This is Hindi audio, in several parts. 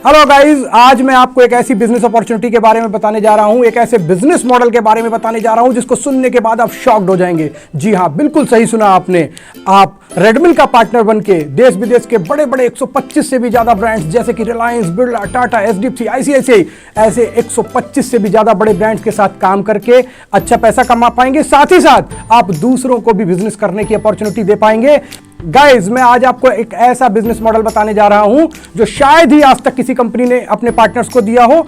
हेलो गाइस, आज मैं आपको एक ऐसी बिजनेस अपॉर्चुनिटी के बारे में बताने जा रहा हूं, एक ऐसे बिजनेस मॉडल के बारे में बताने जा रहा हूं जिसको सुनने के बाद आप शॉक्ड हो जाएंगे। जी हां, बिल्कुल सही सुना आपने। आप रेडमिल का पार्टनर बनके देश विदेश के बड़े बड़े 125 से भी ज्यादा ब्रांड्स जैसे कि रिलायंस, बिरला, टाटा, एचडीएफसी, आईसीआईसीआई ऐसे 125 से भी ज्यादा बड़े ब्रांड्स के साथ काम करके अच्छा पैसा कमा पाएंगे। साथ ही साथ आप दूसरों को भी बिजनेस करने की अपॉर्चुनिटी दे पाएंगे। गाइज, मैं आज आपको एक ऐसा बिजनेस मॉडल बताने जा रहा हूं जो शायद ही आज तक किसी कंपनी ने अपने पार्टनर्स को दिया हो।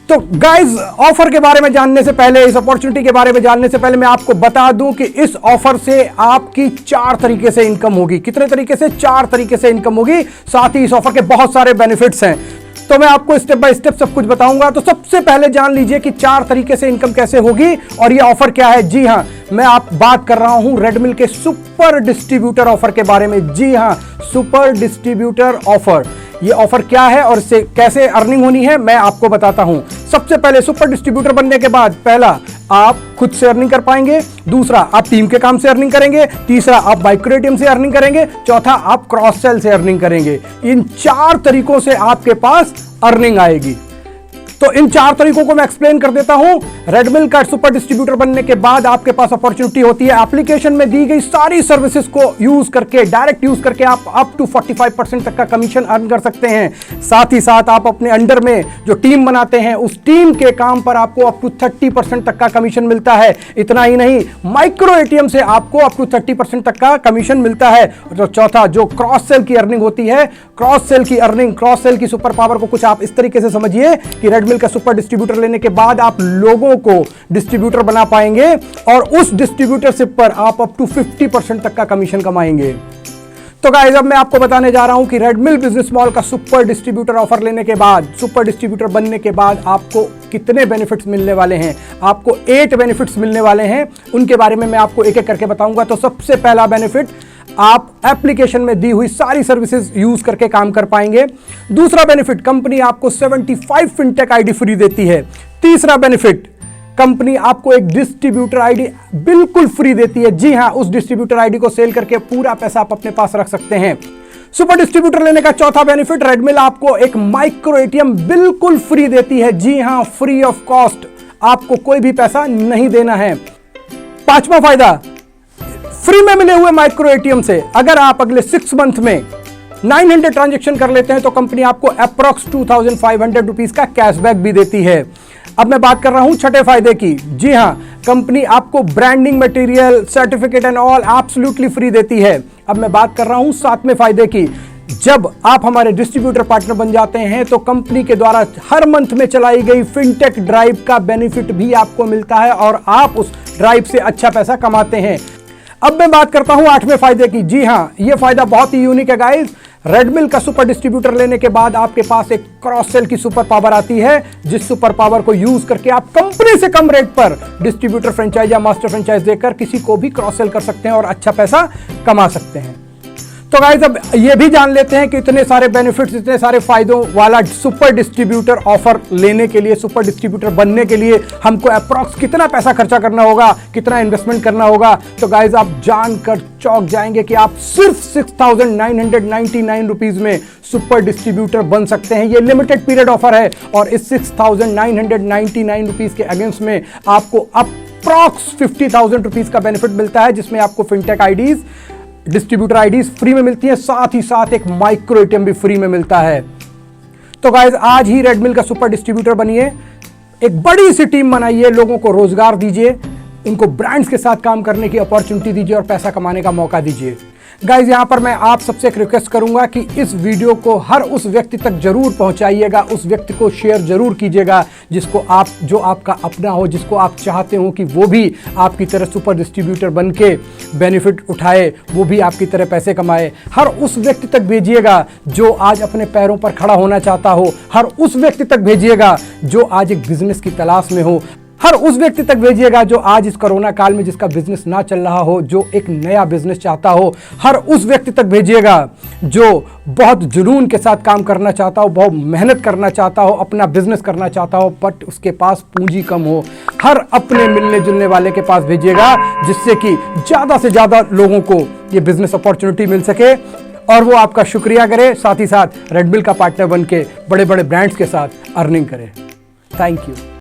तो गाइज, ऑफर के बारे में जानने से पहले, इस अपॉर्चुनिटी के बारे में जानने से पहले मैं आपको बता दूं कि इस ऑफर से आपकी 4 तरीके से इनकम होगी। कितने तरीके से? 4 तरीके से इनकम होगी। साथ ही इस ऑफर के बहुत सारे बेनिफिट्स हैं, तो मैं आपको स्टेप बाय स्टेप सब कुछ बताऊंगा। तो सबसे पहले जान लीजिए कि 4 तरीके से इनकम कैसे होगी और ये ऑफर क्या है। जी हां, मैं आप बात कर रहा हूं रेडमिल के सुपर डिस्ट्रीब्यूटर ऑफर के बारे में। जी हां, सुपर डिस्ट्रीब्यूटर ऑफर। ये ऑफर क्या है और इससे कैसे अर्निंग होनी है मैं आपको बताता हूं। सबसे पहले सुपर डिस्ट्रीब्यूटर बनने के बाद पहला, आप खुद से अर्निंग कर पाएंगे। दूसरा, आप टीम के काम से अर्निंग करेंगे। तीसरा, आप माइक्रो एटीएम से अर्निंग करेंगे। चौथा, आप क्रॉस सेल से अर्निंग करेंगे। इन 4 तरीकों से आपके पास अर्निंग आएगी। तो इन 4 तरीकों को मैं एक्सप्लेन कर देता हूं। रेडमिल का सुपर डिस्ट्रीब्यूटर बनने के बाद आपके पास अपॉर्चुनिटी होती है एप्लीकेशन में दी गई सारी सर्विसेज को यूज करके, डायरेक्ट यूज करके आप अप टू 45% तक का कमीशन अर्न कर सकते हैं। साथ ही साथ आप अपने अंडर में जो टीम बनाते हैं उस टीम के काम पर आपको अप टू 30% तक का कमीशन मिलता है। इतना ही नहीं, माइक्रो एटीएम से आपको अप टू 30% तक का कमीशन मिलता है। तो चौथा, जो क्रॉस सेल की अर्निंग होती है, क्रॉस सेल की अर्निंग, क्रॉस सेल की सुपर पावर को कुछ आप इस तरीके से समझिए कि रेडमिल का सुपर डिस्ट्रीब्यूटर लेने के बाद आप लोगों को डिस्ट्रीब्यूटर बना पाएंगे और उस डिस्ट्रीब्यूटरशिप पर आप अप टू 50% तक का कमीशन कमाएंगे। तो गाइस, अब मैं आपको बताने जा रहा हूं कि रेडमिल बिजनेस मॉल का सुपर डिस्ट्रीब्यूटर ऑफर लेने के बाद, सुपर डिस्ट्रीब्यूटर बनने के बाद आपको कितने बेनिफिट्स मिलने वाले हैं। आपको 8 बेनिफिट्स मिलने वाले हैं, उनके बारे में मैं आपको एक एक करके बताऊंगा। तो सबसे पहला बेनिफिट, आप एप्लीकेशन में दी हुई सारी सर्विसेज यूज करके काम कर पाएंगे। दूसरा बेनिफिट, कंपनी आपको 75 फिनटेक आईडी फ्री देती है। तीसरा बेनिफिट, कंपनी आपको एक डिस्ट्रीब्यूटर आईडी बिल्कुल फ्री देती है। जी हां, उस डिस्ट्रीब्यूटर आईडी को सेल करके पूरा पैसा आप अपने पास रख सकते हैं। सुपर डिस्ट्रीब्यूटर लेने का चौथा बेनिफिट, रेडमिल आपको एक माइक्रो एटीएम बिल्कुल फ्री देती है। जी हां, फ्री ऑफ कॉस्ट, आपको कोई भी पैसा नहीं देना है। पांचवा फायदा, फ्री में मिले हुए माइक्रो एटीएम से अगर आप अगले 6 मंथ में 900 ट्रांजैक्शन कर लेते हैं तो कंपनी आपको अप्रॉक्स 2500 रुपीज का कैशबैक भी देती है। अब मैं बात कर रहा हूं छठे फायदे की। जी हां, कंपनी आपको branding material, certificate and all absolutely free देती है। अब मैं बात कर रहा हूं 7वें फायदे की। जब आप हमारे डिस्ट्रीब्यूटर पार्टनर बन जाते हैं तो कंपनी के द्वारा हर मंथ में चलाई गई फिनटेक ड्राइव का बेनिफिट भी आपको मिलता है और आप उस ड्राइव से अच्छा पैसा कमाते हैं। अब मैं बात करता हूं 8वें फायदे की। जी हां, यह फायदा बहुत ही यूनिक है गाइस। रेडमिल का सुपर डिस्ट्रीब्यूटर लेने के बाद आपके पास एक क्रॉस सेल की सुपर पावर आती है, जिस सुपर पावर को यूज करके आप कंपनी से कम रेट पर डिस्ट्रीब्यूटर फ्रेंचाइज या मास्टर फ्रेंचाइज देकर किसी को भी क्रॉस सेल कर सकते हैं और अच्छा पैसा कमा सकते हैं। तो गाइस, अब ये भी जान लेते हैं कि इतने सारे बेनिफिट्स, इतने सारे फायदों वाला सुपर डिस्ट्रीब्यूटर ऑफर लेने के लिए, सुपर डिस्ट्रीब्यूटर बनने के लिए हमको अप्रॉक्स कितना पैसा खर्चा करना होगा, कितना इन्वेस्टमेंट करना होगा। तो गाइस, आप जानकर चौंक जाएंगे कि आप सिर्फ 6999 रुपीज में सुपर डिस्ट्रीब्यूटर बन सकते हैं। ये लिमिटेड पीरियड ऑफर है और इस 6999 रुपीज के अगेंस्ट में आपको अप्रॉक्स 50,000 रुपीज का बेनिफिट मिलता है, जिसमें आपको fintech IDs, distributor IDs free में मिलती है। साथ ही साथ एक माइक्रो एटीएम भी फ्री में मिलता है। तो गाइस, आज ही रेडमिल का सुपर डिस्ट्रीब्यूटर बनिए, एक बड़ी सी टीम बनाइए, लोगों को रोजगार दीजिए, उनको ब्रांड्स के साथ काम करने की अपॉर्चुनिटी दीजिए और पैसा कमाने का मौका दीजिए। गाइज, यहां पर मैं आप सबसे एक रिक्वेस्ट करूंगा कि इस वीडियो को हर उस व्यक्ति तक जरूर पहुंचाइएगा, उस व्यक्ति को शेयर जरूर कीजिएगा जिसको आप, जो आपका अपना हो, जिसको आप चाहते हो कि वो भी आपकी तरह सुपर डिस्ट्रीब्यूटर बन के बेनिफिट उठाए, वो भी आपकी तरह पैसे कमाए। हर उस व्यक्ति तक भेजिएगा जो आज अपने पैरों पर खड़ा होना चाहता हो। हर उस व्यक्ति तक भेजिएगा जो आज एक बिजनेस की तलाश में हो। हर उस व्यक्ति तक भेजिएगा जो आज इस कोरोना काल में जिसका बिजनेस ना चल रहा हो, जो एक नया बिजनेस चाहता हो। हर उस व्यक्ति तक भेजिएगा जो बहुत जुनून के साथ काम करना चाहता हो, बहुत मेहनत करना चाहता हो, अपना बिजनेस करना चाहता हो, बट उसके पास पूंजी कम हो। हर अपने मिलने जुलने वाले के पास भेजिएगा जिससे कि ज़्यादा से ज़्यादा लोगों को ये बिजनेस अपॉर्चुनिटी मिल सके और वो आपका शुक्रिया करे, साथ ही साथ रेडमिल का पार्टनर बन के बड़े बड़े ब्रांड्स के साथ अर्निंग करे। Thank you.